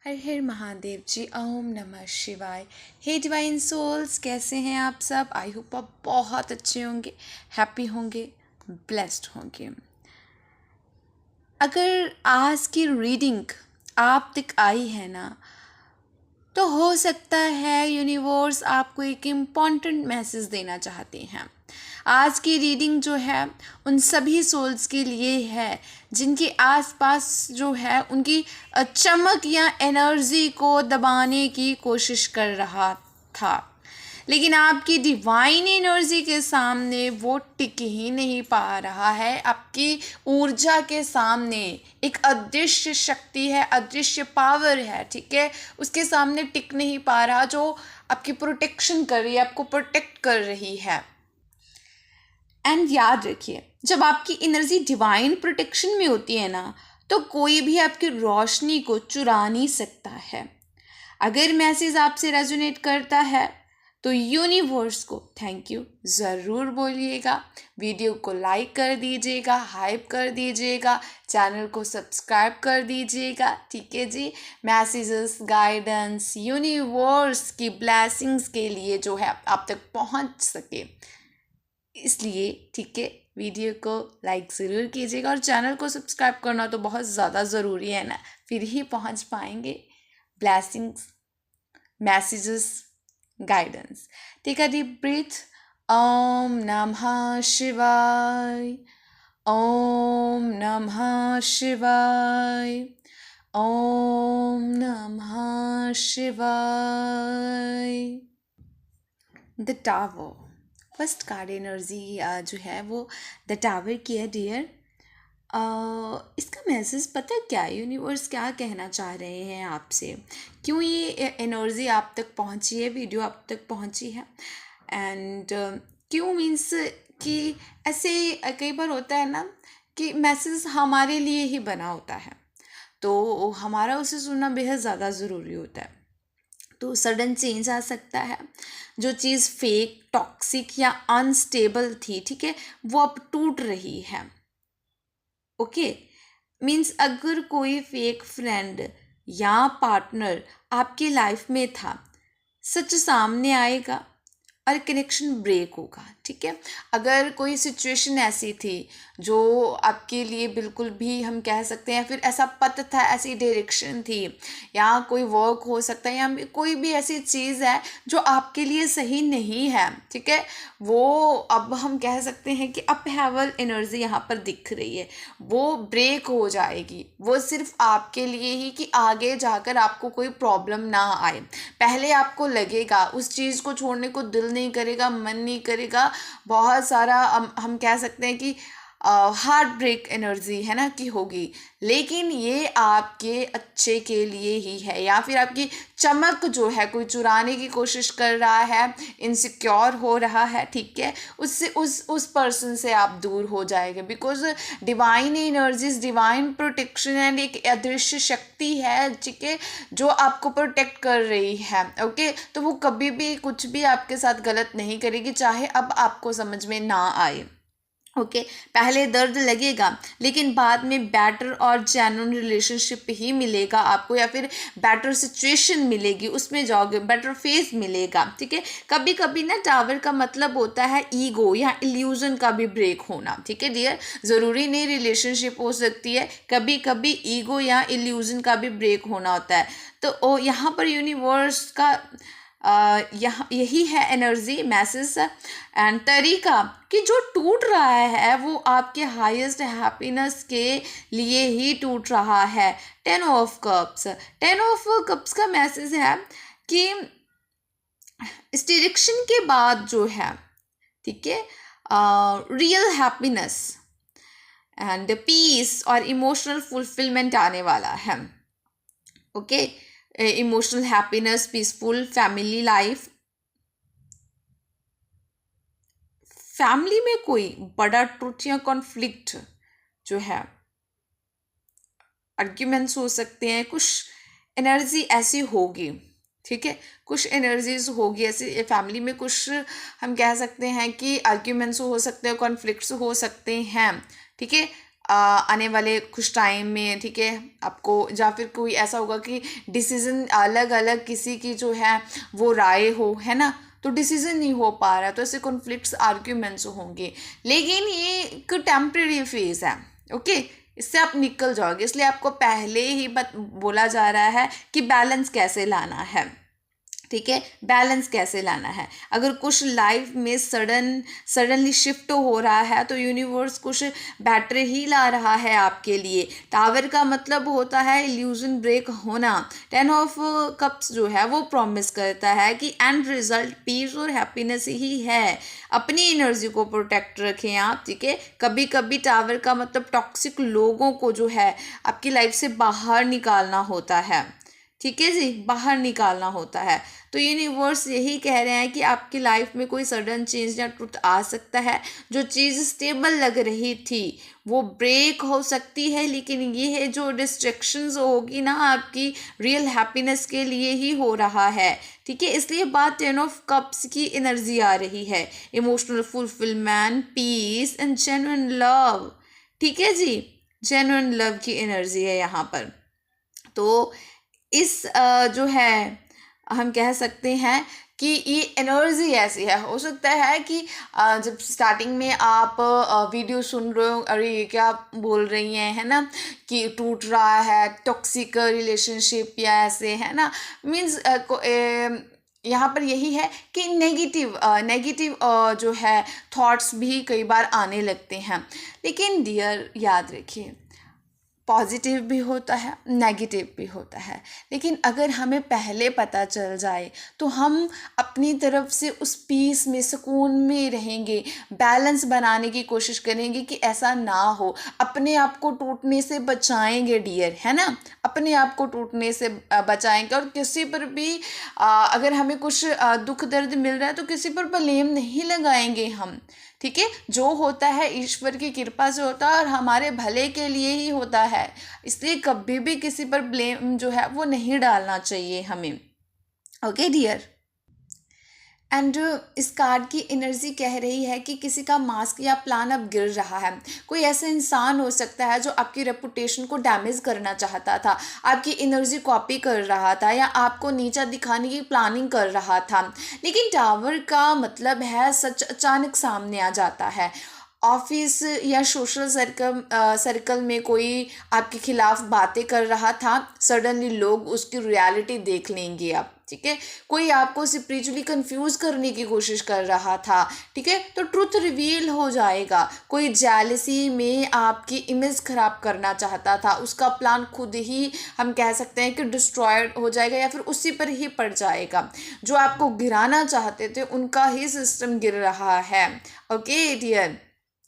हर हर महादेव जी। ओम नमः शिवाय। हे divine souls, कैसे हैं आप सब? आई होप आप बहुत अच्छे होंगे, हैप्पी होंगे, ब्लेस्ड होंगे। अगर आज की रीडिंग आप तक आई है ना, तो हो सकता है यूनिवर्स आपको एक इम्पॉर्टेंट मैसेज देना चाहते हैं। आज की रीडिंग जो है उन सभी सोल्स के लिए है जिनके आसपास जो है उनकी चमक या एनर्जी को दबाने की कोशिश कर रहा था, लेकिन आपकी डिवाइन एनर्जी के सामने वो टिक ही नहीं पा रहा है। आपकी ऊर्जा के सामने एक अदृश्य शक्ति है, अदृश्य पावर है, ठीक है, उसके सामने टिक नहीं पा रहा, जो आपकी प्रोटेक्शन कर रही है, आपको प्रोटेक्ट कर रही है। एंड याद रखिए, जब आपकी एनर्जी डिवाइन प्रोटेक्शन में होती है ना, तो कोई भी आपकी रोशनी को चुरा नहीं सकता है। अगर मैसेज आपसे रेजोनेट करता है तो यूनिवर्स को थैंक यू ज़रूर बोलिएगा, वीडियो को लाइक कर दीजिएगा, हाइप कर दीजिएगा, चैनल को सब्सक्राइब कर दीजिएगा, ठीक है जी। मैसेजेस, गाइडेंस, यूनिवर्स की ब्लेसिंग्स के लिए जो है आप तक पहुंच सके, इसलिए ठीक है, वीडियो को लाइक ज़रूर कीजिएगा और चैनल को सब्सक्राइब करना तो बहुत ज़्यादा ज़रूरी है ना, फिर ही पहुंच पाएंगे blessings, messages, guidance. Take a deep breath. ओम नमः शिवाय। ओम नमः शिवाय। ओम नमः शिवाय। The tower, first card energy जो है वो द टावर की है डियर। इसका मैसेज पता क्या है, यूनिवर्स क्या कहना चाह रहे हैं आपसे, क्यों ये एनर्जी आप तक पहुंची है, वीडियो आप तक पहुंची है, एंड क्यों मीन्स कि ऐसे कई बार होता है ना कि मैसेज हमारे लिए ही बना होता है, तो हमारा उसे सुनना बेहद ज़्यादा ज़रूरी होता है। तो सडन चेंज आ सकता है, जो चीज़ फेक, टॉक्सिक या अनस्टेबल थी, ठीक है, वो अब टूट रही है। ओके, मीन्स अगर कोई फेक फ्रेंड या पार्टनर आपकी लाइफ में था, सच सामने आएगा और कनेक्शन ब्रेक होगा, ठीक है। अगर कोई सिचुएशन ऐसी थी जो आपके लिए बिल्कुल भी हम कह सकते हैं, फिर ऐसा पथ था, ऐसी डायरेक्शन थी, या कोई वर्क हो सकता है, या कोई भी ऐसी चीज़ है जो आपके लिए सही नहीं है, ठीक है, वो अब हम कह सकते हैं कि अपहेवल एनर्जी यहाँ पर दिख रही है, वो ब्रेक हो जाएगी। वो सिर्फ आपके लिए ही कि आगे जाकर आपको कोई प्रॉब्लम ना आए। पहले आपको लगेगा, उस चीज़ को छोड़ने को दिल नहीं करेगा, मन नहीं करेगा, बहुत सारा हम कह सकते हैं कि हार्ट ब्रेक एनर्जी है ना कि होगी, लेकिन ये आपके अच्छे के लिए ही है, या फिर आपकी चमक जो है कोई चुराने की कोशिश कर रहा है, इनसिक्योर हो रहा है, ठीक है, उससे उस पर्सन से आप दूर हो जाएंगे, because divine energies, divine protection and एक अदृश्य शक्ति है, ठीक है, जो आपको प्रोटेक्ट कर रही है। ओके, तो वो कभी भी कुछ भी आपके साथ गलत नहीं करेगी, चाहे अब आपको समझ में ना आए। ओके, पहले दर्द लगेगा, लेकिन बाद में बेटर और जेन्युइन रिलेशनशिप ही मिलेगा आपको, या फिर बेटर सिचुएशन मिलेगी, उसमें जाओगे, बेटर फेस मिलेगा, ठीक है। कभी कभी ना टावर का मतलब होता है ईगो या इल्यूजन का भी ब्रेक होना, ठीक है डियर, ज़रूरी नहीं रिलेशनशिप हो सकती है, कभी कभी ईगो या इल्यूजन का भी ब्रेक होना होता है। तो यहाँ पर यूनिवर्स का यहाँ यही है एनर्जी, मैसेज एंड तरीका कि जो टूट रहा है वो आपके हाईएस्ट हैप्पीनेस के लिए ही टूट रहा है। 10 ऑफ कप्स का मैसेज है कि इस डायरेक्शन के बाद जो है, ठीक है, रियल हैप्पीनेस एंड पीस और इमोशनल फुलफिलमेंट आने वाला है। Okay, emotional happiness, peaceful family life, family में कोई बड़ा ट्रुथ या कॉन्फ्लिक्ट जो है, आर्ग्यूमेंट्स हो सकते हैं, कुछ एनर्जी ऐसी होगी, ठीक है, कुछ एनर्जीज होगी ऐसे फैमिली में, कुछ हम कह सकते हैं कि आर्ग्यूमेंट्स हो सकते हैं, कॉन्फ्लिक्ट्स हो सकते हैं, ठीक है, आने वाले कुछ टाइम में, ठीक है, आपको या फिर कोई ऐसा होगा कि डिसीजन अलग अलग किसी की जो है वो राय हो, है ना, तो डिसीजन नहीं हो पा रहा, तो ऐसे कॉन्फ्लिक्ट्स आर्ग्यूमेंट्स होंगे। लेकिन ये एक टेम्परेरी फेज है, ओके, इससे आप निकल जाओगे। इसलिए आपको पहले ही बोला जा रहा है कि बैलेंस कैसे लाना है, ठीक है, बैलेंस कैसे लाना है। अगर कुछ लाइफ में सडनली शिफ्ट हो रहा है तो यूनिवर्स कुछ बेटर ही ला रहा है आपके लिए। टावर का मतलब होता है इल्यूजन ब्रेक होना। 10 ऑफ कप्स जो है वो प्रॉमिस करता है कि एंड रिजल्ट पीस और हैप्पीनेस ही है। अपनी एनर्जी को प्रोटेक्ट रखें आप, ठीक है। कभी कभी टावर का मतलब टॉक्सिक लोगों को जो है आपकी लाइफ से बाहर निकालना होता है, ठीक है जी, बाहर निकालना होता है। तो यूनिवर्स यही कह रहे हैं कि आपकी लाइफ में कोई सडन चेंज या ट्रुथ आ सकता है। जो चीज़ स्टेबल लग रही थी वो ब्रेक हो सकती है, लेकिन ये है जो डिस्ट्रैक्शंस होगी ना आपकी रियल हैप्पीनेस के लिए ही हो रहा है, ठीक है। इसलिए बात 10 ऑफ कप्स की एनर्जी आ रही है, emotional fulfilment, peace and genuine love, ठीक है जी, जेन्युइन लव की एनर्जी है यहाँ पर। तो इस जो है हम कह सकते हैं कि ये एनर्जी ऐसी है। हो सकता है कि जब स्टार्टिंग में आप वीडियो सुन रहे हो, अरे ये क्या बोल रही हैं, है ना, कि टूट रहा है, टॉक्सिक रिलेशनशिप या ऐसे, है ना, मीन्स यहाँ पर यही है कि नेगेटिव जो है थॉट्स भी कई बार आने लगते हैं। लेकिन डियर याद रखिए, पॉजिटिव भी होता है, नेगेटिव भी होता है। लेकिन अगर हमें पहले पता चल जाए तो हम अपनी तरफ से उस पीस में, सुकून में रहेंगे, बैलेंस बनाने की कोशिश करेंगे कि ऐसा ना हो। अपने आप को टूटने से बचाएंगे डियर, है ना, अपने आप को टूटने से बचाएंगे। और किसी पर भी अगर हमें कुछ दुख दर्द मिल रहा है तो किसी पर ब्लेम नहीं लगाएंगे हम, ठीक है। जो होता है ईश्वर की कृपा से होता है और हमारे भले के लिए ही होता है। इसलिए कभी भी किसी पर ब्लेम जो है वो नहीं डालना चाहिए हमें, ओके डियर। एंड इस कार्ड की एनर्जी कह रही है कि किसी का मास्क या प्लान अब गिर रहा है। कोई ऐसा इंसान हो सकता है जो आपकी रेपुटेशन को डैमेज करना चाहता था, आपकी एनर्जी कॉपी कर रहा था या आपको नीचा दिखाने की प्लानिंग कर रहा था। लेकिन टावर का मतलब है सच अचानक सामने आ जाता है। ऑफिस या सोशल सर्कल में कोई आपके खिलाफ बातें कर रहा था, सडनली लोग उसकी रियलिटी देख लेंगे आप, ठीक है। कोई आपको स्पिरिचुअली कंफ्यूज करने की कोशिश कर रहा था, ठीक है, तो ट्रुथ रिवील हो जाएगा। कोई जेलसी में आपकी इमेज खराब करना चाहता था, उसका प्लान खुद ही हम कह सकते हैं कि डिस्ट्रॉयड हो जाएगा या फिर उसी पर ही पड़ जाएगा। जो आपको गिराना चाहते थे उनका ही सिस्टम गिर रहा है, ओके डियर।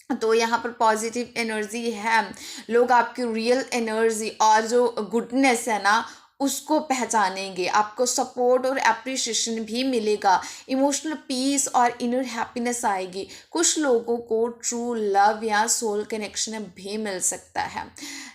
तो यहाँ पर पॉजिटिव एनर्जी है। लोग आपकी रियल एनर्जी और जो गुडनेस है ना उसको पहचानेंगे, आपको सपोर्ट और अप्रिशिएशन भी मिलेगा, इमोशनल पीस और इनर हैप्पीनेस आएगी। कुछ लोगों को ट्रू लव या सोल कनेक्शन भी मिल सकता है।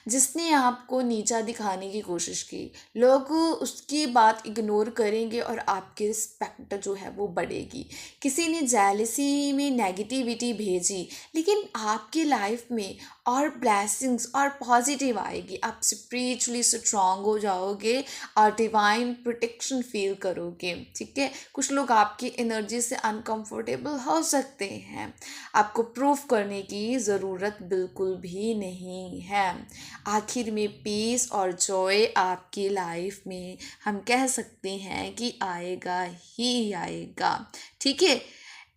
जिसने आपको नीचा दिखाने की कोशिश की, लोग उसकी बात इग्नोर करेंगे और आपकी रिस्पेक्ट जो है वो बढ़ेगी। किसी ने जेलसी में नेगेटिविटी भेजी, लेकिन आपकी लाइफ में और ब्लेसिंग्स और पॉजिटिव आएगी। आप स्पिरिचुअली स्ट्रांग हो जाओगे और डिवाइन प्रोटेक्शन फील करोगे, ठीक है। कुछ लोग आपकी एनर्जी से अनकंफर्टेबल हो सकते हैं, आपको प्रूव करने की ज़रूरत बिल्कुल भी नहीं है। आखिर में पीस और जॉय आपकी लाइफ में हम कह सकते हैं कि आएगा ही आएगा, ठीक है।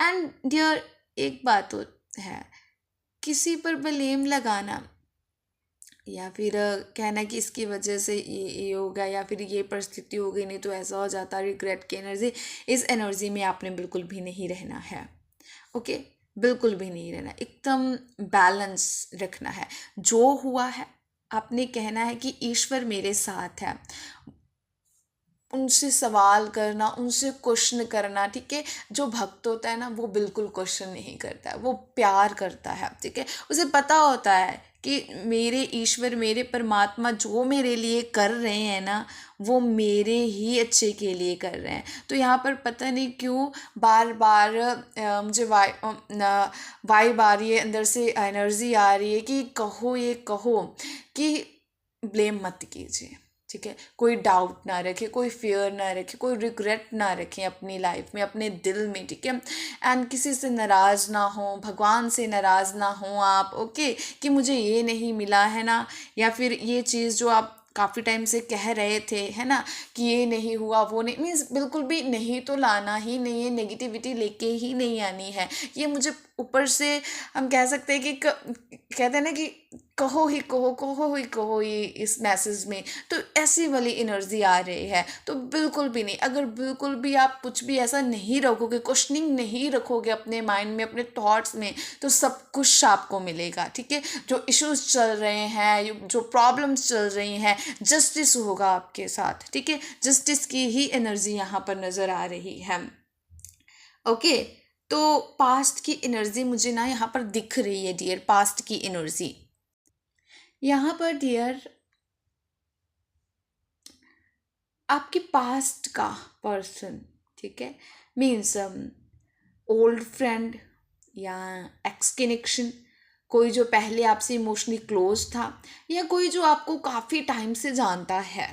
एंड डियर एक बात तो है, किसी पर ब्लेम लगाना या फिर कहना कि इसकी वजह से ये होगा या फिर ये परिस्थिति हो गई नहीं तो ऐसा हो जाता, रिग्रेट की एनर्जी, इस एनर्जी में आपने बिल्कुल भी नहीं रहना है, ओके, बिल्कुल भी नहीं रहना। एकदम बैलेंस रखना है। जो हुआ है आपने कहना है कि ईश्वर मेरे साथ है। उनसे सवाल करना, उनसे क्वेश्चन करना, ठीक है। जो भक्त होता है ना वो बिल्कुल क्वेश्चन नहीं करता है, वो प्यार करता है, ठीक है। उसे पता होता है कि मेरे ईश्वर, मेरे परमात्मा जो मेरे लिए कर रहे हैं ना, वो मेरे ही अच्छे के लिए कर रहे हैं। तो यहाँ पर पता नहीं क्यों बार बार मुझे वाइब आ रही है, अंदर से एनर्जी आ रही है कि कहो, ये कहो कि ब्लेम मत कीजिए, ठीक है। कोई डाउट ना रखे, कोई फियर ना रखे, कोई रिग्रेट ना रखें अपनी लाइफ में, अपने दिल में, ठीक है। एंड किसी से नाराज़ ना हो, भगवान से नाराज़ ना हो आप, ओके, कि मुझे ये नहीं मिला है ना, या फिर ये चीज़ जो आप काफ़ी टाइम से कह रहे थे, है ना, कि ये नहीं हुआ, वो नहीं, मीन्स बिल्कुल भी नहीं तो लाना ही नहीं है, नेगेटिविटी लेके ही नहीं आनी है। ये मुझे ऊपर से हम कह सकते हैं कि कहते हैं ना कि कहो ही कहो, कहो ही कहो, ये इस मैसेज में तो ऐसी वाली एनर्जी आ रही है। तो बिल्कुल भी नहीं, अगर बिल्कुल भी आप कुछ भी ऐसा नहीं रखोगे, क्वेश्चनिंग नहीं रखोगे अपने माइंड में, अपने थॉट्स में, तो सब कुछ आपको मिलेगा, ठीक है। जो इश्यूज चल रहे हैं, जो प्रॉब्लम्स चल रही हैं, जस्टिस होगा आपके साथ, ठीक है। जस्टिस की ही एनर्जी यहाँ पर नज़र आ रही है, ओके। तो पास्ट की एनर्जी मुझे ना यहाँ पर दिख रही है डियर, पास्ट की एनर्जी यहाँ पर डियर। आपके पास्ट का पर्सन, ठीक है, मीन्स ओल्ड फ्रेंड या एक्स कनेक्शन, कोई जो पहले आपसे इमोशनली क्लोज था, या कोई जो आपको काफ़ी टाइम से जानता है।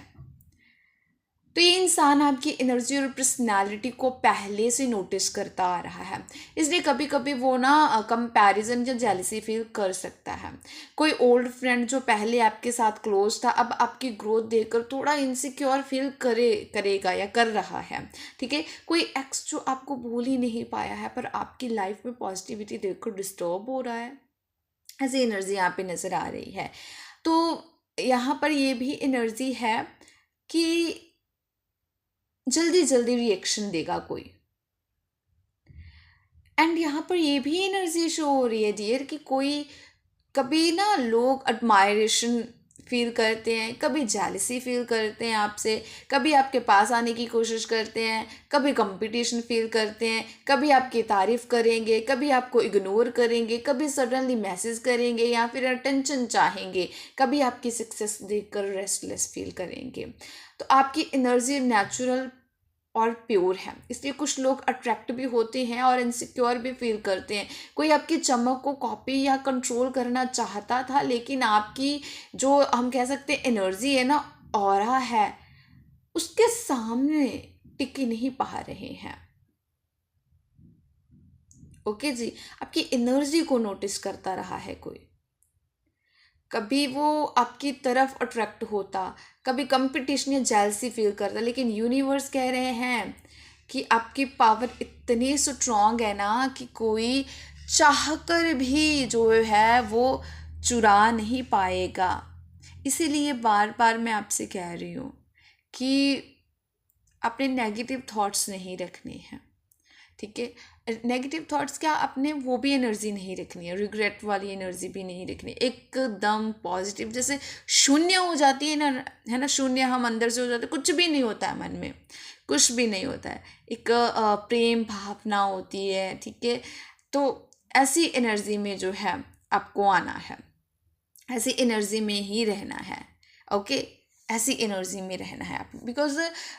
तो ये इंसान आपकी एनर्जी और पर्सनालिटी को पहले से नोटिस करता आ रहा है, इसलिए कभी कभी वो ना कंपैरिजन या जेलसी फील कर सकता है। कोई ओल्ड फ्रेंड जो पहले आपके साथ क्लोज था, अब आपकी ग्रोथ देखकर थोड़ा इनसिक्योर फील करेगा या कर रहा है, ठीक है। कोई एक्स जो आपको भूल ही नहीं पाया है, पर आपकी लाइफ में पॉजिटिविटी देखकर डिस्टर्ब हो रहा है, ऐसी एनर्जी यहाँ पे नज़र आ रही है। तो यहाँ पर ये भी एनर्जी है कि जल्दी जल्दी रिएक्शन देगा कोई। एंड यहाँ पर ये भी एनर्जी शो हो रही है डियर कि कोई, कभी ना लोग एडमायरेशन फील करते हैं, कभी जेलसी फील करते हैं आपसे, कभी आपके पास आने की कोशिश करते हैं, कभी कंपटीशन फील करते हैं, कभी आपकी तारीफ़ करेंगे, कभी आपको इग्नोर करेंगे, कभी सडनली मैसेज करेंगे या फिर अटेंशन चाहेंगे, कभी आपकी सक्सेस देखकर रेस्टलेस फील करेंगे। तो आपकी एनर्जी नेचुरल और प्योर है, इसलिए कुछ लोग अट्रैक्ट भी होते हैं और इनसिक्योर भी फील करते हैं। कोई आपकी चमक को कॉपी या कंट्रोल करना चाहता था, लेकिन आपकी जो हम कह सकते हैं एनर्जी है ना, ऑरा है, उसके सामने टिक नहीं पा रहे हैं, ओके जी। आपकी एनर्जी को नोटिस करता रहा है कोई, कभी वो आपकी तरफ अट्रैक्ट होता, कभी कंपटीशन या जेलसी फील करता, लेकिन यूनिवर्स कह रहे हैं कि आपकी पावर इतनी स्ट्रांग है ना कि कोई चाहकर भी जो है वो चुरा नहीं पाएगा। इसीलिए बार बार मैं आपसे कह रही हूँ कि अपने नेगेटिव थॉट्स नहीं रखने हैं, ठीक है। नेगेटिव थॉट्स क्या, अपने वो भी एनर्जी नहीं रखनी है, रिग्रेट वाली एनर्जी भी नहीं रखनी, एकदम पॉजिटिव, जैसे शून्य हो जाती है ना, है ना, शून्य हम अंदर से हो जाते, कुछ भी नहीं होता है मन में, कुछ भी नहीं होता है, एक प्रेम भावना होती है, ठीक है। तो ऐसी एनर्जी में जो है आपको आना है, ऐसी एनर्जी में ही रहना है, ओके। ऐसी एनर्जी में रहना है आप, बिकॉज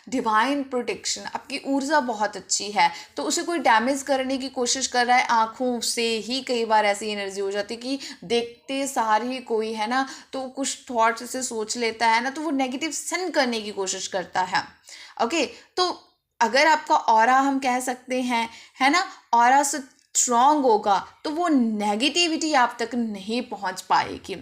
डिवाइन प्रोटेक्शन, आपकी ऊर्जा बहुत अच्छी है, तो उसे कोई डैमेज करने की कोशिश कर रहा है, आँखों से ही कई बार ऐसी एनर्जी हो जाती है कि देखते सार ही कोई, है ना, तो कुछ थॉट्स से सोच लेता है ना, तो वो नेगेटिव सेंड करने की कोशिश करता है, ओके। तो अगर आपका ऑरा हम कह सकते हैं, है ना, ऑरा से स्ट्रॉन्ग होगा तो वो नेगेटिविटी आप तक नहीं पहुंच पाएगी।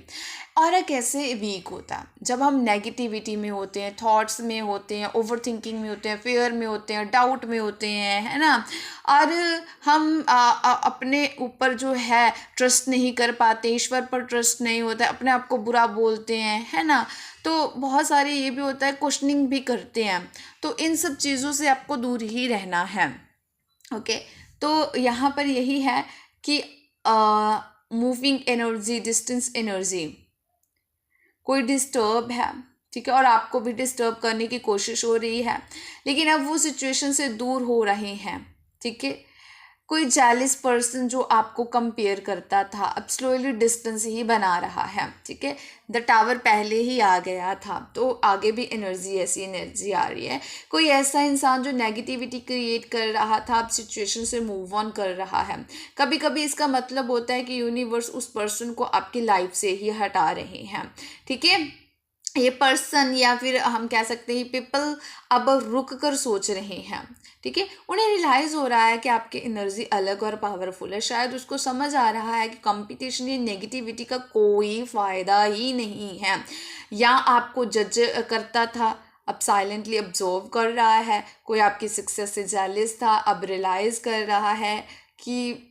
और कैसे वीक होता है, जब हम नेगेटिविटी में होते हैं, थॉट्स में होते हैं, ओवर थिंकिंग में होते हैं, फेयर में होते हैं, डाउट में होते हैं, है ना, और हम अपने ऊपर जो है ट्रस्ट नहीं कर पाते, ईश्वर पर ट्रस्ट नहीं होता है, अपने आप को बुरा बोलते हैं, है ना, तो बहुत सारे ये भी होता है, क्वेश्चनिंग भी करते हैं। तो इन सब चीज़ों से आपको दूर ही रहना है, ओके। तो यहाँ पर यही है कि मूविंग एनर्जी, डिस्टेंस एनर्जी, कोई डिस्टर्ब है, ठीक है, और आपको भी डिस्टर्ब करने की कोशिश हो रही है, लेकिन अब वो सिचुएशन से दूर हो रहे हैं, ठीक है। कोई जेलिस पर्सन जो आपको कंपेयर करता था अब स्लोली डिस्टेंस ही बना रहा है, ठीक है। द टावर पहले ही आ गया था, तो आगे भी एनर्जी, ऐसी एनर्जी आ रही है। कोई ऐसा इंसान जो नेगेटिविटी क्रिएट कर रहा था अब सिचुएशन से मूव ऑन कर रहा है। कभी कभी इसका मतलब होता है कि यूनिवर्स उस पर्सन को आपकी लाइफ से ही हटा रहे हैं, ठीक है। ये पर्सन या फिर हम कह सकते हैं पीपल अब रुक कर सोच रहे हैं, ठीक है। उन्हें रियलाइज़ हो रहा है कि आपकी एनर्जी अलग और पावरफुल है। शायद उसको समझ आ रहा है कि कंपटीशन या नेगेटिविटी का कोई फ़ायदा ही नहीं है। या आपको जज करता था, अब साइलेंटली ऑब्जर्व कर रहा है। कोई आपकी सक्सेस से जेलस था, अब रियलाइज़ कर रहा है कि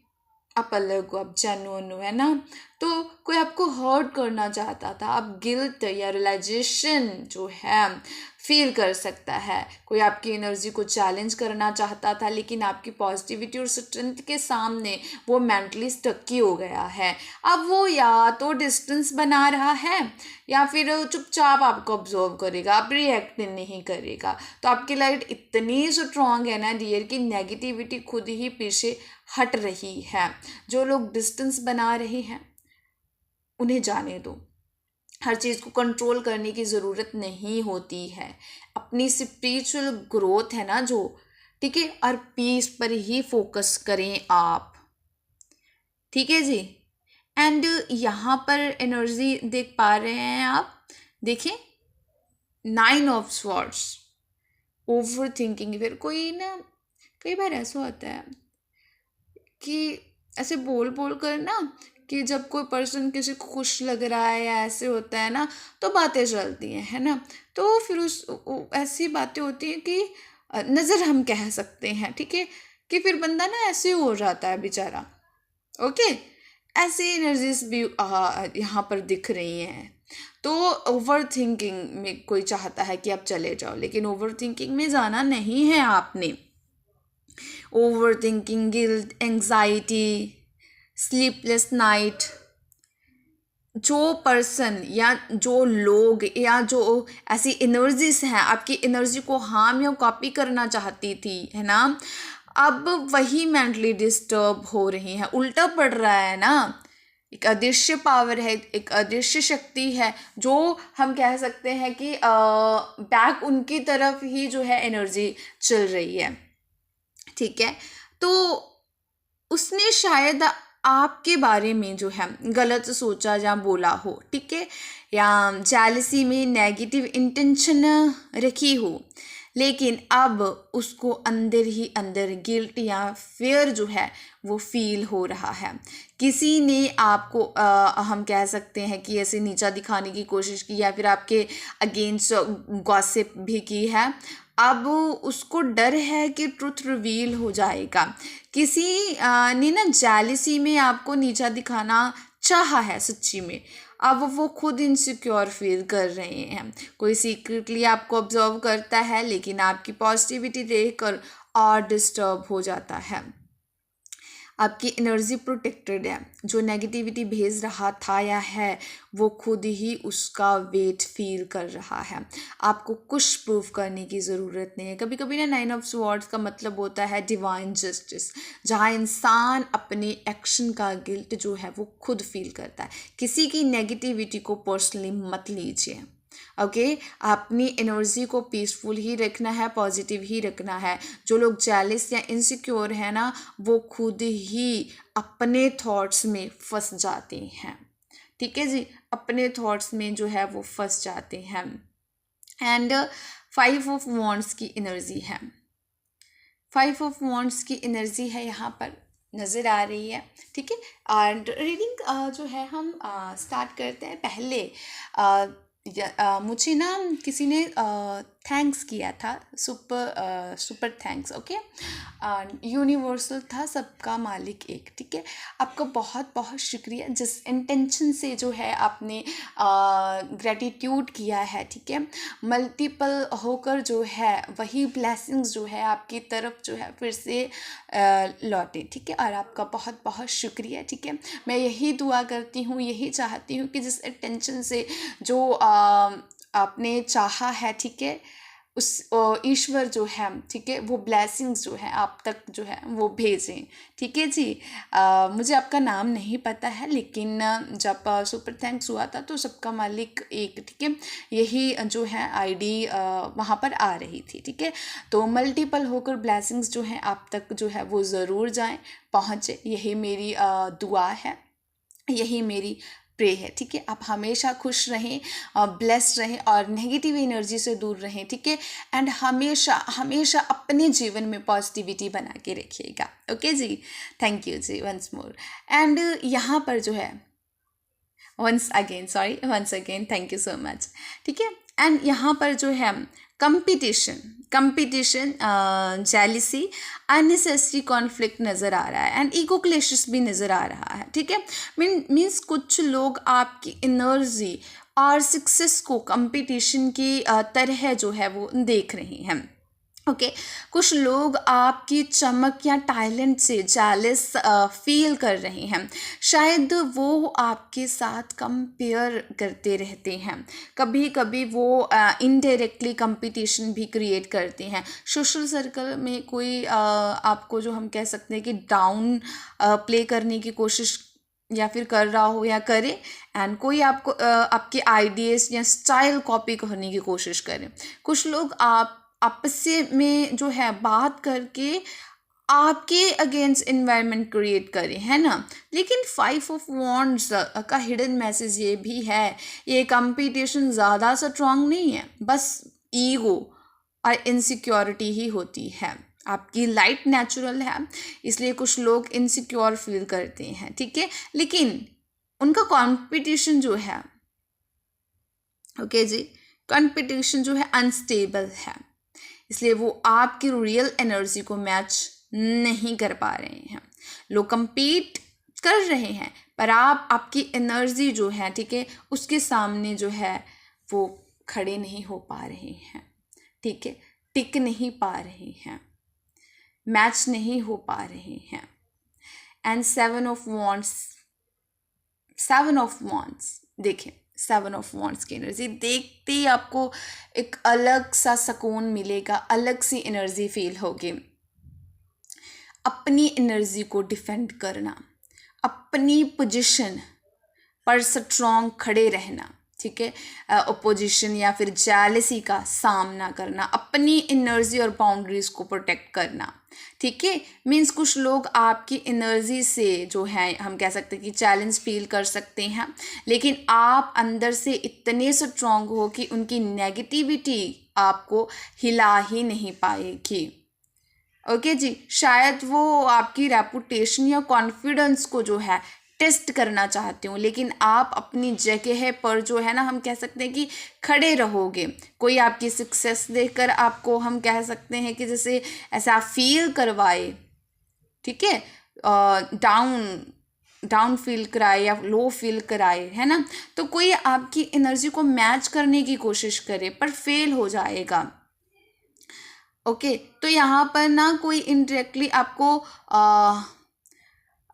आप अलग हो, आप जेन्युइन हो, है ना। तो कोई आपको हर्ट करना चाहता था, अब गिल्ट या रियलाइजेशन जो है फील कर सकता है। कोई आपकी एनर्जी को चैलेंज करना चाहता था, लेकिन आपकी पॉजिटिविटी और स्ट्रेंथ के सामने वो मेंटली स्टक ही हो गया है। अब वो या तो डिस्टेंस बना रहा है या फिर चुपचाप आपको ऑब्जर्व करेगा, आप रिएक्ट नहीं करेगा। तो आपकी लाइट इतनी स्ट्रांग है ना डियर कि नेगेटिविटी खुद ही पीछे हट रही है। जो लोग डिस्टेंस बना रहे हैं उन्हें जाने दो। हर चीज़ को कंट्रोल करने की ज़रूरत नहीं होती है। अपनी स्पिरिचुअल ग्रोथ है ना जो, ठीक है, और पीस पर ही फोकस करें आप, ठीक है जी। एंड यहाँ पर एनर्जी देख पा रहे हैं आप, देखिए 9 ऑफ स्वॉर्ड्स, ओवर थिंकिंग। फिर कोई ना, कई बार ऐसा होता है कि ऐसे बोल बोल कर ना, कि जब कोई पर्सन किसी को खुश लग रहा है या ऐसे होता है ना, तो बातें चलती हैं, है ना। तो फिर ऐसी बातें होती हैं कि नज़र हम कह सकते हैं, ठीक है, कि फिर बंदा ना ऐसे हो जाता है बेचारा। ओके, ऐसी एनर्जीज भी यहाँ पर दिख रही हैं। तो ओवर थिंकिंग में कोई चाहता है कि आप चले जाओ, लेकिन ओवर थिंकिंग में जाना नहीं है आपने। Over thinking, guilt, anxiety, sleepless night, जो पर्सन या जो लोग या जो ऐसी एनर्जीज हैं आपकी एनर्जी को हार्म या कॉपी करना चाहती थी, है ना, अब वही मेंटली डिस्टर्ब हो रही हैं। उल्टा पड़ रहा है ना। एक अदृश्य पावर है, एक अदृश्य शक्ति है, जो हम कह सकते हैं कि बैक उनकी तरफ ही जो है एनर्जी चल रही है, ठीक है। तो उसने शायद आपके बारे में जो है गलत सोचा या बोला हो, ठीक है, या जेलसी में नेगेटिव इंटेंशन रखी हो, लेकिन अब उसको अंदर ही अंदर गिल्ट या फियर जो है वो फील हो रहा है। किसी ने आपको हम कह सकते हैं कि ऐसे नीचा दिखाने की कोशिश की या फिर आपके अगेंस्ट गॉसिप भी की है। अब उसको डर है कि ट्रुथ रिवील हो जाएगा। किसी ने ना जेलिसी में आपको नीचा दिखाना चाहा है सच्ची में। अब वो खुद इनसिक्योर फील कर रहे हैं। कोई सीक्रेटली आपको ऑब्जर्व करता है, लेकिन आपकी पॉजिटिविटी देखकर और डिस्टर्ब हो जाता है। आपकी एनर्जी प्रोटेक्टेड है। जो नेगेटिविटी भेज रहा था या है, वो खुद ही उसका वेट फील कर रहा है। आपको कुछ प्रूफ करने की ज़रूरत नहीं है। कभी कभी ना 9 ऑफ स्वॉर्ड्स का मतलब होता है डिवाइन जस्टिस, जहाँ इंसान अपने एक्शन का गिल्ट जो है वो खुद फील करता है। किसी की नेगेटिविटी को पर्सनली मत लीजिए, ओके। अपनी एनर्जी को पीसफुल ही रखना है, पॉजिटिव ही रखना है। जो लोग जेलिस या इनसिक्योर है ना, वो खुद ही अपने थॉट्स में फंस जाते हैं, ठीक है जी, अपने थॉट्स में जो है वो फंस जाते हैं। एंड 5 ऑफ वॉन्ड्स की एनर्जी है। 5 ऑफ वॉन्ड्स की एनर्जी है यहाँ पर नज़र आ रही है, ठीक है। एंड रीडिंग जो है हम स्टार्ट करते हैं। पहले मुझे ना किसी ने थैंक्स किया था, super super thanks, okay. Universal था, सबका मालिक एक, ठीक है। आपका बहुत बहुत शुक्रिया जिस इंटेंशन से जो है आपने ग्रेटिट्यूड किया है, ठीक है। मल्टीपल होकर जो है वही ब्लेसिंग्स जो है आपकी तरफ जो है फिर से लौटे, ठीक है। और आपका बहुत बहुत शुक्रिया, ठीक है। मैं यही दुआ करती हूँ, यही चाहती हूँ कि जिस इंटेंशन से जो आपने चाहा है, ठीक है, उस ईश्वर जो है, ठीक है, वो ब्लेसिंग्स जो है आप तक जो है वो भेजें। ठीक है जी। मुझे आपका नाम नहीं पता है, लेकिन जब सुपर थैंक्स हुआ था तो सबका मालिक एक, ठीक है, यही जो है आईडी वहाँ पर आ रही थी। ठीक है, तो मल्टीपल होकर ब्लेसिंग्स जो है आप तक जो है वो ज़रूर जाएं, पहुँचे, यही मेरी दुआ है, यही मेरी प्रे है। ठीक है, आप हमेशा खुश रहें, ब्लेस्ड रहें और नेगेटिव एनर्जी से दूर रहें। ठीक है, एंड हमेशा हमेशा अपने जीवन में पॉजिटिविटी बना के रखिएगा। Okay ji, thank you ji once more. And यहाँ पर जो है once again thank you so much. ठीक है, एंड यहाँ पर जो है कंपटीशन जेलिसी, अननेसेसरी कॉन्फ्लिक्ट नज़र आ रहा है एंड ईगो क्लेशेस भी नज़र आ रहा है। ठीक है, मीन्स कुछ लोग आपकी एनर्जी और सक्सेस को कंपटीशन की तरह जो है वो देख रहे हैं। ओके, कुछ लोग आपकी चमक या टैलेंट से जेलस फील कर रहे हैं। शायद वो आपके साथ कंपेयर करते रहते हैं। कभी कभी वो इनडायरेक्टली कंपटीशन भी क्रिएट करते हैं। सोशल सर्कल में कोई आपको जो हम कह सकते हैं कि डाउन प्ले करने की कोशिश या फिर कर रहा हो या करे, एंड कोई आपको आपके आइडियाज़ या स्टाइल कॉपी करने की कोशिश करे। कुछ लोग आप आपस में जो है बात करके आपके अगेंस्ट इन्वायरमेंट क्रिएट करें, है ना। लेकिन 5 ऑफ वॉन्ड्स का हिडन मैसेज ये भी है, ये कंपटीशन ज़्यादा स्ट्रांग नहीं है, बस ईगो और इनसिक्योरिटी ही होती है। आपकी लाइट नेचुरल है, इसलिए कुछ लोग इनसिक्योर फील करते हैं। ठीक है, लेकिन उनका कंपटीशन जो है, ओके जी, कंपटीशन जो है अनस्टेबल है, इसलिए वो आपकी रियल एनर्जी को मैच नहीं कर पा रहे हैं। लोग compete कर रहे हैं, पर आप आपकी एनर्जी जो है, ठीक है, उसके सामने जो है वो खड़े नहीं हो पा रहे हैं। ठीक है, टिक नहीं पा रहे हैं, मैच नहीं हो पा रहे हैं। एंड 7 ऑफ वॉन्ड्स देखें, 7 ऑफ वॉन्ड्स की एनर्जी देखते ही आपको एक अलग सा सुकून मिलेगा, अलग सी एनर्जी फील होगी। अपनी एनर्जी को डिफेंड करना, अपनी पोजीशन पर स्ट्रॉन्ग खड़े रहना। ठीक है, अपोजिशन या फिर जेलसी का सामना करना, अपनी एनर्जी और बाउंड्रीज को प्रोटेक्ट करना। ठीक है, मीन्स कुछ लोग आपकी एनर्जी से जो है हम कह सकते हैं कि चैलेंज फील कर सकते हैं, लेकिन आप अंदर से इतने स्ट्रॉन्ग हो कि उनकी नेगेटिविटी आपको हिला ही नहीं पाएगी। ओके जी, शायद वो आपकी रेपुटेशन या कॉन्फिडेंस को जो है टेस्ट करना चाहते हो, लेकिन आप अपनी जगह पर जो है ना हम कह सकते हैं कि खड़े रहोगे। कोई आपकी सक्सेस देखकर आपको हम कह सकते हैं कि जैसे ऐसा फील करवाए, ठीक है, डाउन फील कराए या लो फील कराए, है ना, तो कोई आपकी एनर्जी को मैच करने की कोशिश करे पर फेल हो जाएगा। ओके, तो यहाँ पर ना कोई इनडायरेक्टली आपको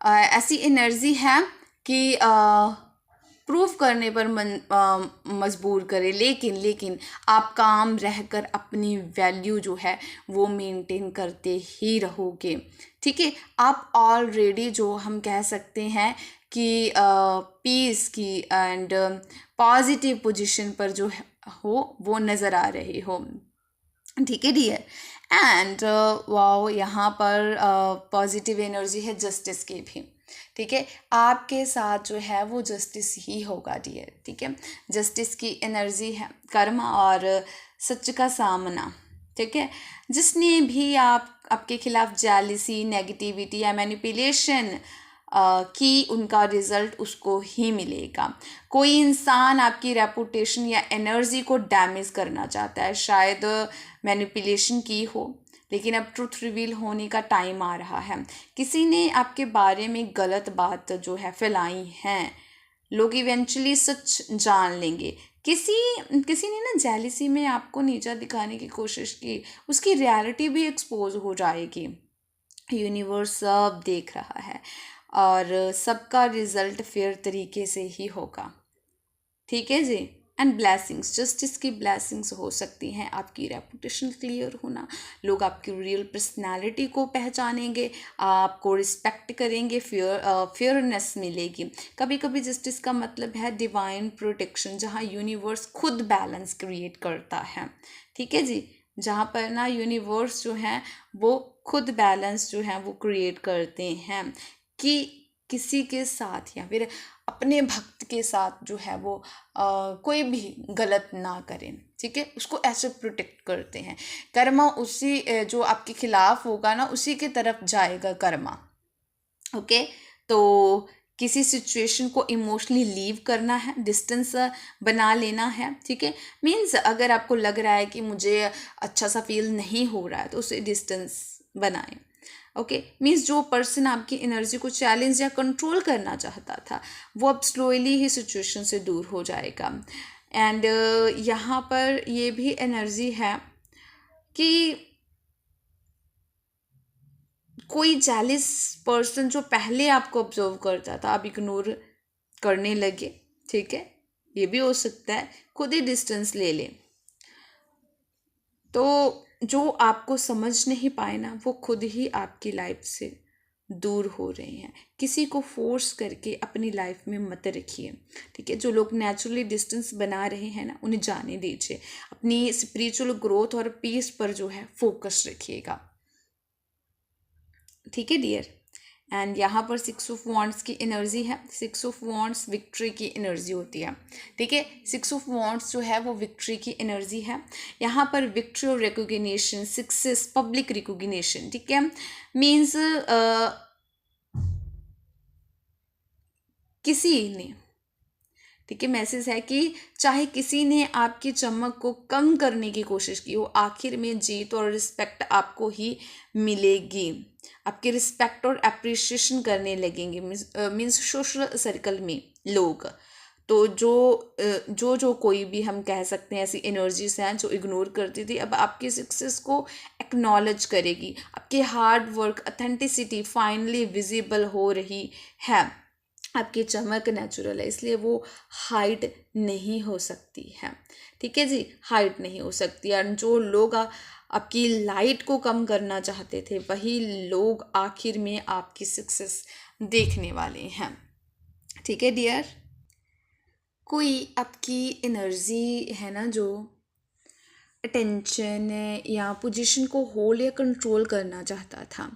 ऐसी एनर्जी है कि प्रूफ करने पर मजबूर करे, लेकिन आप काम रहकर अपनी वैल्यू जो है वो मेंटेन करते ही रहोगे। ठीक है, आप ऑलरेडी जो हम कह सकते हैं कि पीस की एंड पॉजिटिव पोजीशन पर जो हो वो नज़र आ रहे हो। ठीक है डियर, एंड वाओ, यहाँ पर पॉजिटिव एनर्जी है जस्टिस की भी। ठीक है, आपके साथ जो है वो जस्टिस ही होगा डियर। ठीक है, जस्टिस की एनर्जी है, कर्म और सच का सामना। ठीक है, जिसने भी आपके खिलाफ जेलसी, नेगेटिविटी या मैनिपुलेशन कि उनका रिजल्ट उसको ही मिलेगा। कोई इंसान आपकी रेपुटेशन या एनर्जी को डैमेज करना चाहता है, शायद मैनिपुलेशन की हो, लेकिन अब ट्रुथ रिवील होने का टाइम आ रहा है। किसी ने आपके बारे में गलत बात जो है फैलाई हैं, लोग इवेंचुअली सच जान लेंगे। किसी ने ना जेलिसी में आपको नीचा दिखाने की कोशिश की, उसकी रियलिटी भी एक्सपोज हो जाएगी। यूनिवर्स सब देख रहा है और सबका रिजल्ट फेयर तरीके से ही होगा। ठीक है जी, एंड ब्लेसिंग्स, जस्टिस की ब्लेसिंग्स हो सकती हैं, आपकी रेपुटेशन क्लियर होना, लोग आपकी रियल पर्सनालिटी को पहचानेंगे, आपको रिस्पेक्ट करेंगे, फेयरनेस मिलेगी। कभी कभी जस्टिस का मतलब है डिवाइन प्रोटेक्शन, जहाँ यूनिवर्स खुद बैलेंस क्रिएट करता है। ठीक है जी, जहाँ पर ना यूनिवर्स जो है वो खुद बैलेंस जो है वो क्रिएट करते हैं कि किसी के साथ या फिर अपने भक्त के साथ जो है वो कोई भी गलत ना करें। ठीक है, उसको ऐसे प्रोटेक्ट करते हैं। कर्मा उसी जो आपके खिलाफ होगा ना उसी की तरफ जाएगा कर्मा। ओके, तो किसी सिचुएशन को इमोशनली लीव करना है, डिस्टेंस बना लेना है। ठीक है, मीन्स अगर आपको लग रहा है कि मुझे अच्छा सा फील नहीं हो रहा है तो उसे डिस्टेंस बनाएं। ओके, मीन्स जो पर्सन आपकी एनर्जी को चैलेंज या कंट्रोल करना चाहता था वो अब स्लोली ही सिचुएशन से दूर हो जाएगा। एंड यहाँ पर ये भी एनर्जी है कि कोई जेलिस पर्सन जो पहले आपको ऑब्जर्व करता था आप इग्नोर करने लगे। ठीक है, ये भी हो सकता है, खुद ही डिस्टेंस ले लें। तो जो आपको समझ नहीं पाए ना वो खुद ही आपकी लाइफ से दूर हो रहे हैं। किसी को फोर्स करके अपनी लाइफ में मत रखिए। ठीक है, जो लोग नेचुरली डिस्टेंस बना रहे हैं ना उन्हें जाने दीजिए। अपनी स्पिरिचुअल ग्रोथ और पीस पर जो है फोकस रखिएगा। ठीक है डियर, एंड यहाँ पर 6 ऑफ वॉन्ड्स की एनर्जी है। 6 ऑफ वॉन्ड्स विक्ट्री की एनर्जी होती है। ठीक है, 6 ऑफ वॉन्ड्स जो है वो विक्ट्री की एनर्जी है। यहाँ पर विक्ट्री और रिकॉग्निशन, सक्सेस, पब्लिक रिकॉग्निशन। ठीक है, मीन्स किसी ने, ठीक है, मैसेज है कि चाहे किसी ने आपकी चमक को कम करने की कोशिश की हो, आखिर में जीत और रिस्पेक्ट आपको ही मिलेगी। आपकी रिस्पेक्ट और अप्रिशिएशन करने लगेंगे। मीन्स सोशल सर्कल में लोग, तो जो कोई भी हम कह सकते हैं ऐसी एनर्जीज हैं जो इग्नोर करती थी अब आपकी सक्सेस को एक्नॉलेज करेगी। आपकी hard work, authenticity finally visible हो रही है। आपकी चमक नेचुरल है इसलिए वो हाइड नहीं हो सकती है। ठीक है जी, हाइड नहीं हो सकती। और जो लोग आपकी लाइट को कम करना चाहते थे वही लोग आखिर में आपकी सक्सेस देखने वाले हैं। ठीक है डियर, कोई आपकी एनर्जी है ना जो अटेंशन या पोजीशन को होल्ड या कंट्रोल करना चाहता था।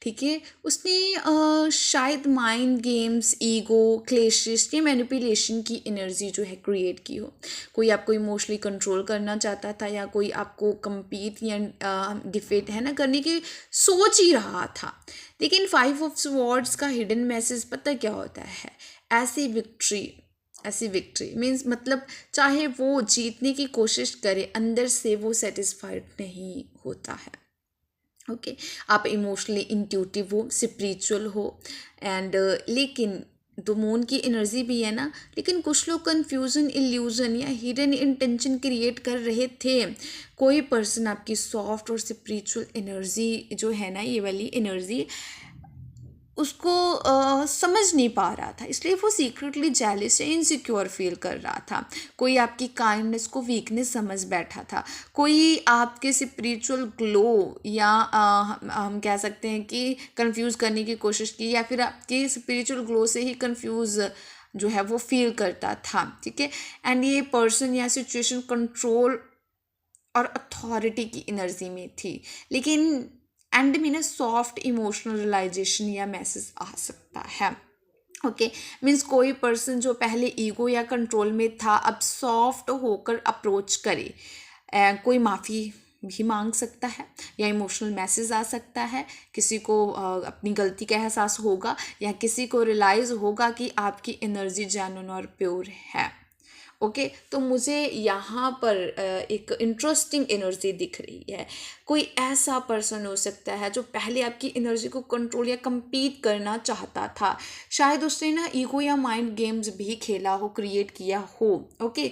ठीक है, उसने शायद माइंड गेम्स, ईगो क्लेशेस या मैनिपुलेशन की एनर्जी जो है क्रिएट की हो। कोई आपको इमोशनली कंट्रोल करना चाहता था या कोई आपको compete या डिफेट है ना करने की सोच ही रहा था। लेकिन 5 ऑफ स्वॉर्ड्स का हिडन मैसेज पता क्या होता है? ऐसी विक्ट्री मीन्स मतलब चाहे वो जीतने की कोशिश करे अंदर से वो सेटिस्फाइड नहीं होता है। ओके, आप इमोशनली इंट्यूटिव हो, स्पिरिचुअल हो एंड लेकिन तो मून की एनर्जी भी है ना, लेकिन कुछ लोग कन्फ्यूजन, इल्यूजन या हिडन इंटेंशन क्रिएट कर रहे थे। कोई पर्सन आपकी सॉफ्ट और स्पिरिचुअल एनर्जी जो है ना, ये वाली एनर्जी उसको समझ नहीं पा रहा था, इसलिए वो सीक्रेटली जेलिस या इनसिक्योर फील कर रहा था। कोई आपकी काइंडनेस को वीकनेस समझ बैठा था। कोई आपके स्पिरिचुअल ग्लो या हम कह सकते हैं कि कंफ्यूज करने की कोशिश की या फिर आपके स्पिरिचुअल ग्लो से ही कंफ्यूज जो है वो फील करता था। ठीक है, एंड ये पर्सन या सिचुएशन कंट्रोल और अथॉरिटी की एनर्जी में थी। लेकिन एंड में ना सॉफ्ट इमोशनल रियलाइजेशन या मैसेज आ सकता है। ओके, मीन्स कोई पर्सन जो पहले ईगो या कंट्रोल में था अब सॉफ्ट होकर अप्रोच करे। कोई माफ़ी भी मांग सकता है या इमोशनल मैसेज आ सकता है। किसी को अपनी गलती का एहसास होगा या किसी को रियलाइज़ होगा कि आपकी एनर्जी जेन्युइन और प्योर है। ओके, तो मुझे यहाँ पर एक इंटरेस्टिंग एनर्जी दिख रही है। कोई ऐसा पर्सन हो सकता है जो पहले आपकी एनर्जी को कंट्रोल या compete करना चाहता था। शायद उसने ना ईगो या माइंड गेम्स भी खेला हो, क्रिएट किया हो। ओके,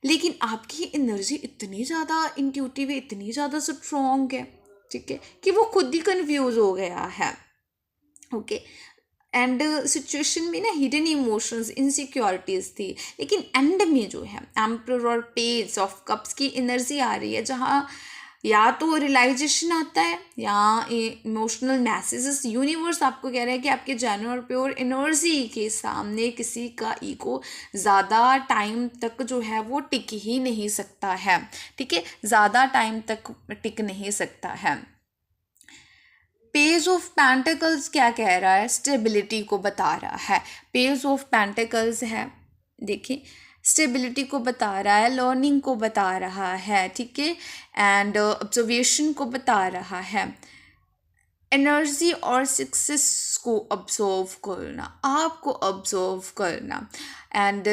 लेकिन आपकी एनर्जी इतनी ज़्यादा इंट्यूटिव है, इतनी ज़्यादा स्ट्रॉन्ग है, ठीक है, कि वो खुद ही कंफ्यूज हो गया है। ओके, एंड सिचुएशन में ना हिडन इमोशंस, इनसिक्योरिटीज थी, लेकिन एंड में जो है एम्परर और पेज ऑफ कप्स की एनर्जी आ रही है, जहाँ या तो रियलाइजेशन आता है या इमोशनल मैसेजेस। यूनिवर्स आपको कह रहा है कि आपके जेन्युइन और प्योर एनर्जी के सामने किसी का ईगो ज़्यादा टाइम तक जो है वो टिक ही नहीं सकता है, ठीक है, ज़्यादा टाइम तक टिक नहीं सकता है। पेज ऑफ पेंटिकल्स क्या कह रहा है? स्टेबिलिटी को बता रहा है। पेज ऑफ पेंटिकल्स है, देखिए, स्टेबिलिटी को बता रहा है, लर्निंग को बता रहा है, ठीक है, एंड ऑब्जर्वेशन को बता रहा है, एनर्जी और सक्सेस को ऑब्जर्व करना, आपको ऑब्जर्व करना। एंड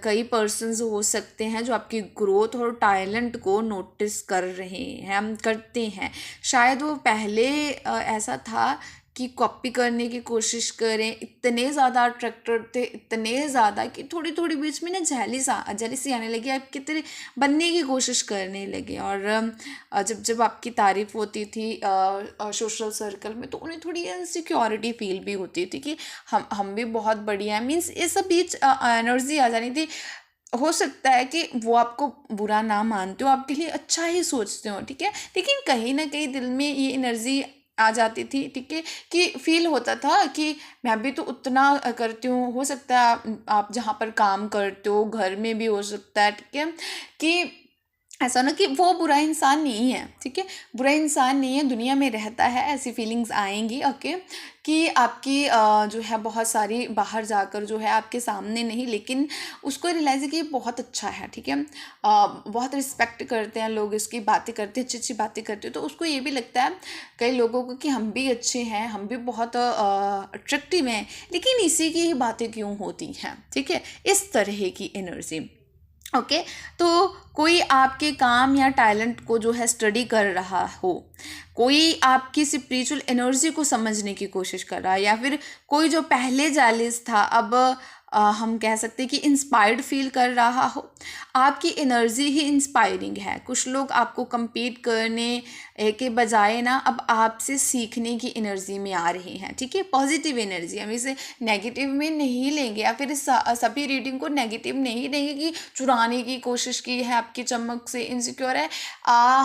कई पर्सन्स हो सकते हैं जो आपकी ग्रोथ और टैलेंट को नोटिस कर रहे हैं, हम करते हैं। शायद वो पहले ऐसा था कि कॉपी करने की कोशिश करें, इतने ज़्यादा अट्रैक्टेड थे, इतने ज़्यादा कि थोड़ी थोड़ी बीच में ना जेलिसी आने लगी, आपकी तरह बनने की कोशिश करने लगे। और जब जब आपकी तारीफ होती थी सोशल सर्कल में, तो उन्हें थोड़ी इनसिक्योरिटी फील भी होती थी कि हम भी बहुत बढ़िया हैं, मीन्स ये सब बीच एनर्जी आ जानी थी। हो सकता है कि वो आपको बुरा ना मानते हो, आपके लिए अच्छा ही सोचते हो, ठीक है, लेकिन कहीं ना कहीं दिल में ये एनर्जी आ जाती थी, ठीक है, कि फील होता था कि मैं भी तो उतना करती हूँ। हो सकता है आप जहाँ पर काम करते हो, घर में भी हो सकता है, ठीक है, कि ऐसा ना कि वो बुरा इंसान नहीं है, ठीक है, बुरा इंसान नहीं है, दुनिया में रहता है, ऐसी फीलिंग्स आएंगी, ओके, कि आपकी जो है बहुत सारी बाहर जाकर जो है आपके सामने नहीं, लेकिन उसको रियलाइज़ है कि ये बहुत अच्छा है, ठीक है, बहुत रिस्पेक्ट करते हैं लोग, इसकी बातें करते हैं, अच्छी अच्छी बातें करते हैं, तो उसको ये भी लगता है कई लोगों को कि हम भी अच्छे हैं, हम भी बहुत अट्रैक्टिव हैं, लेकिन इसी की ही बातें क्यों होती हैं, ठीक है, इस तरह की एनर्जी, ओके। तो कोई आपके काम या टैलेंट को जो है स्टडी कर रहा हो, कोई आपकी स्पिरिचुअल एनर्जी को समझने की कोशिश कर रहा है, या फिर कोई जो पहले जालिस था अब हम कह सकते हैं कि इंस्पायर्ड फील कर रहा हो। आपकी एनर्जी ही इंस्पायरिंग है। कुछ लोग आपको compete करने के बजाय ना अब आपसे सीखने की एनर्जी में आ रहे हैं, ठीक है, पॉजिटिव एनर्जी। हम इसे नेगेटिव में नहीं लेंगे, या फिर इस सभी रीडिंग को नेगेटिव नहीं लेंगे कि चुराने की कोशिश की है, आपकी चमक से इनसिक्योर है।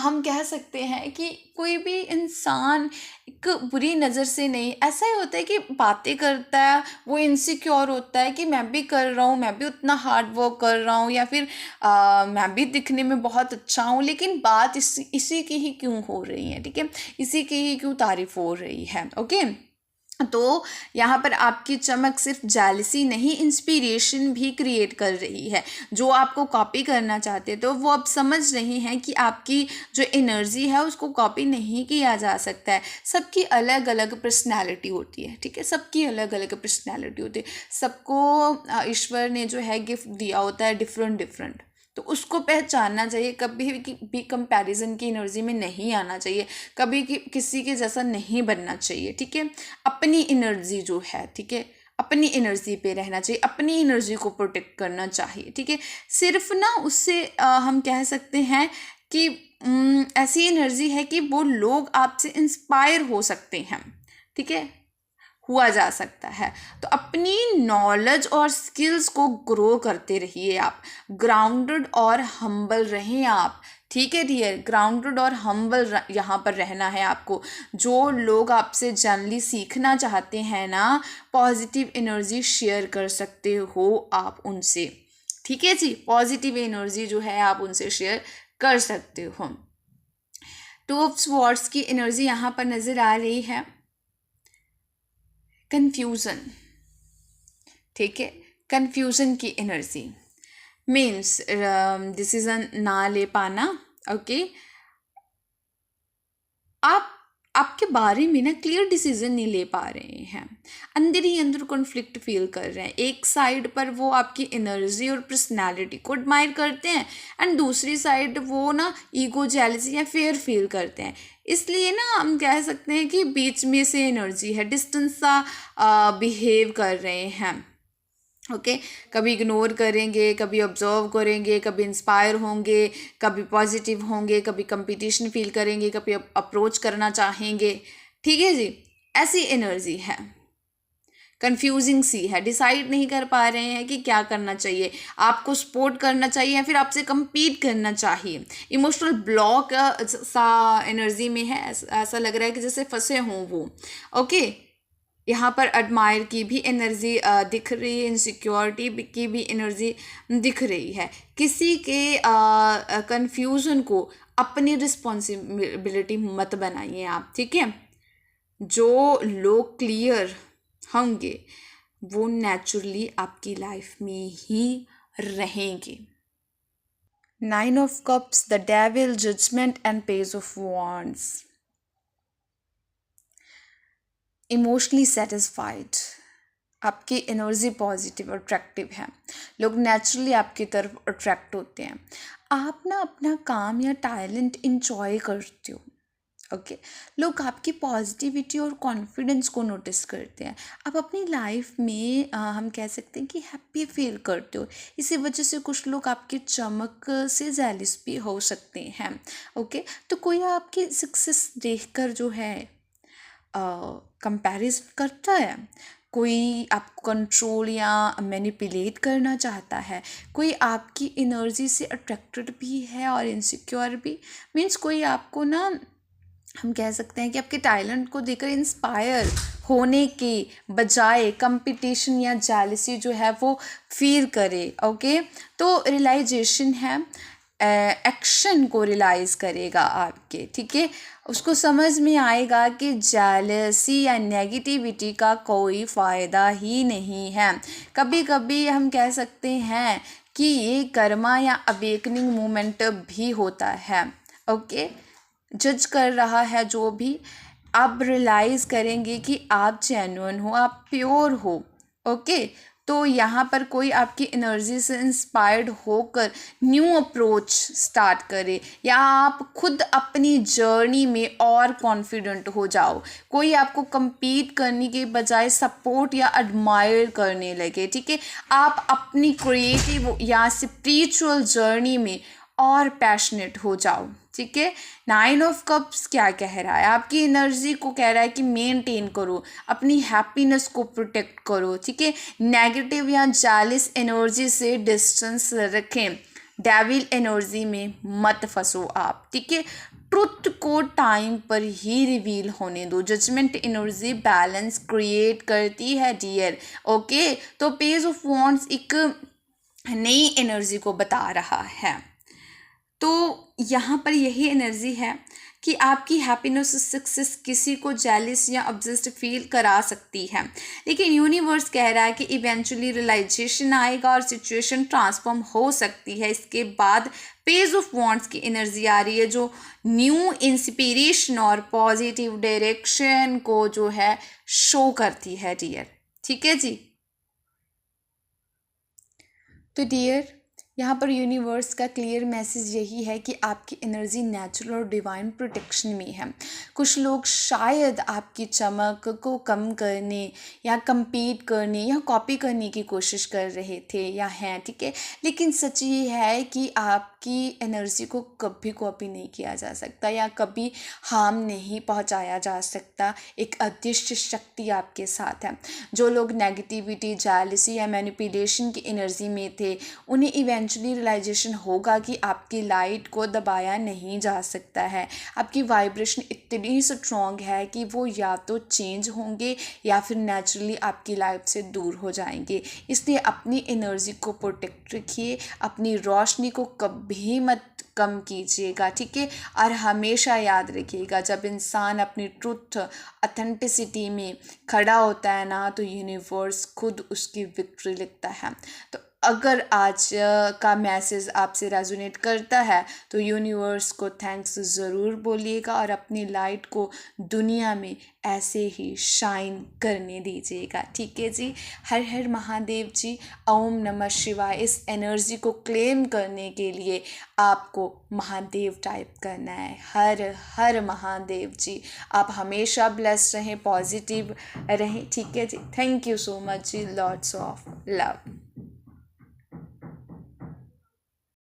हम कह सकते हैं कि कोई भी इंसान एक बुरी नज़र से नहीं, ऐसा ही होता है कि बातें करता है, वो इनसिक्योर होता है कि मैं भी कर रहा हूँ, मैं भी उतना हार्ड वर्क कर रहा हूँ, या फिर मैं भी दिखने में बहुत अच्छा हूँ, लेकिन बात इसी की ही क्यों हो रही है, ठीक है, इसी की ही क्यों तारीफ हो रही है, ओके। तो यहाँ पर आपकी चमक सिर्फ जेलसी नहीं, इंस्पिरेशन भी क्रिएट कर रही है। जो आपको कॉपी करना चाहते तो वो अब समझ रहे हैं कि आपकी जो एनर्जी है उसको कॉपी नहीं किया जा सकता है। सबकी अलग अलग पर्सनैलिटी होती है, ठीक है, सबकी अलग अलग पर्सनैलिटी होती है। सबको ईश्वर ने जो है गिफ्ट दिया होता है डिफरेंट डिफरेंट, तो उसको पहचानना चाहिए। कभी भी कंपैरिजन की एनर्जी में नहीं आना चाहिए, कभी किसी के जैसा नहीं बनना चाहिए, ठीक है। अपनी एनर्जी जो है, ठीक है, अपनी एनर्जी पे रहना चाहिए, अपनी एनर्जी को प्रोटेक्ट करना चाहिए, ठीक है। सिर्फ ना उससे हम कह सकते हैं कि ऐसी एनर्जी है कि वो लोग आपसे इंस्पायर हो सकते हैं, ठीक है, हुआ जा सकता है। तो अपनी नॉलेज और स्किल्स को ग्रो करते रहिए आप, ग्राउंडेड और हम्बल रहें आप, ठीक है डियर, ग्राउंडेड और हम्बल यहाँ पर रहना है आपको। जो लोग आपसे जनरली सीखना चाहते हैं ना, पॉजिटिव एनर्जी शेयर कर सकते हो आप उनसे, ठीक है जी, पॉजिटिव एनर्जी जो है आप उनसे शेयर कर सकते हो। टू ऑफ स्वॉर्ड्स की एनर्जी यहाँ पर नज़र आ रही है, कंफ्यूजन, ठीक है, कंफ्यूजन की एनर्जी मीन्स डिसीजन ना ले पाना, ओके। आप आपके बारे में ना क्लियर डिसीजन नहीं ले पा रहे हैं, अंदर ही अंदर कॉन्फ्लिक्ट फील कर रहे हैं। एक साइड पर वो आपकी एनर्जी और पर्सनालिटी को एडमायर करते हैं, एंड दूसरी साइड वो ना ईगो, जेलसी या फेयर फील करते हैं। इसलिए ना हम कह सकते हैं कि बीच में से एनर्जी है, डिस्टेंस सा बिहेव कर रहे हैं, ओके। कभी इग्नोर करेंगे, कभी ऑब्जर्व करेंगे, कभी इंस्पायर होंगे, कभी पॉजिटिव होंगे, कभी कंपटीशन फील करेंगे, कभी अप्रोच करना चाहेंगे, ठीक है जी, ऐसी एनर्जी है। कंफ्यूजिंग सी है, डिसाइड नहीं कर पा रहे हैं कि क्या करना चाहिए, आपको सपोर्ट करना चाहिए या फिर आपसे compete करना चाहिए। इमोशनल ब्लॉक सा एनर्जी में है, ऐसा लग रहा है कि जैसे फंसे हों वो। ओके, यहाँ पर एडमायर की भी एनर्जी दिख रही है, इनसिक्योरिटी की भी एनर्जी दिख रही है। किसी के कंफ्यूजन को अपनी रिस्पॉन्सिबिलिटी मत बनाइए आप, ठीक है। जो लोग क्लियर होंगे वो नेचुरली आपकी लाइफ में ही रहेंगे। 9 of Cups, the devil, judgement and page of wands. Emotionally satisfied, आपकी एनर्जी पॉजिटिव अट्रैक्टिव है, लोग नेचुरली आपकी तरफ अट्रैक्ट होते हैं। आप ना अपना काम या टैलेंट इंजॉय करते हो। ओके, लोग आपकी पॉजिटिविटी और कॉन्फिडेंस को नोटिस करते हैं। आप अपनी लाइफ में हम कह सकते हैं कि हैप्पी फील करते हो। इसी वजह से कुछ लोग आपके चमक से जेलिस भी हो सकते हैं। ओके, तो कोई आपकी सक्सेस देखकर जो है कंपैरिजन करता है, कोई आपको कंट्रोल या मैनिपुलेट करना चाहता है, कोई आपकी एनर्जी से अट्रैक्टेड भी है और इनसिक्योर भी। मीन्स कोई आपको ना, हम कह सकते हैं कि आपके टैलेंट को देखकर इंस्पायर होने के बजाय कंपटीशन या जेलसी जो है वो फील करे। ओके, तो रियलाइजेशन है, एक्शन को रियलाइज़ करेगा आपके, ठीक है। उसको समझ में आएगा कि जेलसी या नेगेटिविटी का कोई फ़ायदा ही नहीं है। कभी कभी हम कह सकते हैं कि ये कर्मा या अवेकनिंग मोमेंट भी होता है। ओके, जज कर रहा है जो भी, आप रियलाइज़ करेंगे कि आप जेन्युइन हो, आप प्योर हो। ओके, तो यहाँ पर कोई आपकी एनर्जी से इंस्पायर्ड होकर न्यू अप्रोच स्टार्ट करे, या आप खुद अपनी जर्नी में और कॉन्फिडेंट हो जाओ। कोई आपको compete करने के बजाय सपोर्ट या एडमायर करने लगे, ठीक है। आप अपनी क्रिएटिव या स्पिरिचुअल जर्नी में और पैशनेट हो जाओ, ठीक है। 9 of Cups क्या कह रहा है, आपकी एनर्जी को कह रहा है कि मेंटेन करो, अपनी हैप्पीनेस को प्रोटेक्ट करो, ठीक है। नेगेटिव या जेलस एनर्जी से डिस्टेंस रखें, डेविल एनर्जी में मत फंसो आप, ठीक है। ट्रुथ को टाइम पर ही रिवील होने दो। जजमेंट एनर्जी बैलेंस क्रिएट करती है डियर। ओके, तो पेज ऑफ वॉन्ड्स एक नई एनर्जी को बता रहा है। तो यहाँ पर यही एनर्जी है कि आपकी हैप्पीनेस सक्सेस किसी को जेलिस या ऑब्सेस्ड फील करा सकती है, लेकिन यूनिवर्स कह रहा है कि इवेंचुअली रियलाइजेशन आएगा और सिचुएशन ट्रांसफॉर्म हो सकती है। इसके बाद पेज ऑफ वॉन्ड्स की एनर्जी आ रही है जो न्यू इंस्पिरेशन और पॉजिटिव डायरेक्शन को जो है शो करती है डियर, ठीक है जी। तो डियर, यहाँ पर यूनिवर्स का क्लियर मैसेज यही है कि आपकी एनर्जी नेचुरल और डिवाइन प्रोटेक्शन में है। कुछ लोग शायद आपकी चमक को कम करने या compete करने या कॉपी करने की कोशिश कर रहे थे या हैं, ठीक है। लेकिन सच ये है कि आपकी एनर्जी को कभी कॉपी नहीं किया जा सकता या कभी हार्म नहीं पहुँचाया जा सकता। एक अदृश्य शक्ति आपके साथ है। जो लोग नेगेटिविटी, जेलसी या मैनिपुलेशन की एनर्जी में थे, उन्हें इवेंचुअली रियलाइजेशन होगा कि आपकी लाइट को दबाया नहीं जा सकता है। आपकी वाइब्रेशन इतनी स्ट्रॉन्ग है कि वो या तो चेंज होंगे या फिर नेचुरली आपकी लाइफ से दूर हो जाएंगे। इसलिए अपनी एनर्जी को प्रोटेक्ट रखिए, अपनी रोशनी को कभी मत कम कीजिएगा, ठीक है। और हमेशा याद रखिएगा, जब इंसान अपनी ट्रुथ, ऑथेंटिसिटी में खड़ा होता है ना, तो यूनिवर्स खुद उसकी विक्ट्री लिखता है। तो अगर आज का मैसेज आपसे रेजोनेट करता है तो यूनिवर्स को थैंक्स ज़रूर बोलिएगा और अपनी लाइट को दुनिया में ऐसे ही शाइन करने दीजिएगा, ठीक है जी। हर हर महादेव जी, ओम नमः शिवाय। इस एनर्जी को क्लेम करने के लिए आपको महादेव टाइप करना है, हर हर महादेव जी। आप हमेशा ब्लेस्ड रहें, पॉजिटिव रहें, ठीक है जी। थैंक यू सो मच जी, लॉट्स ऑफ लव।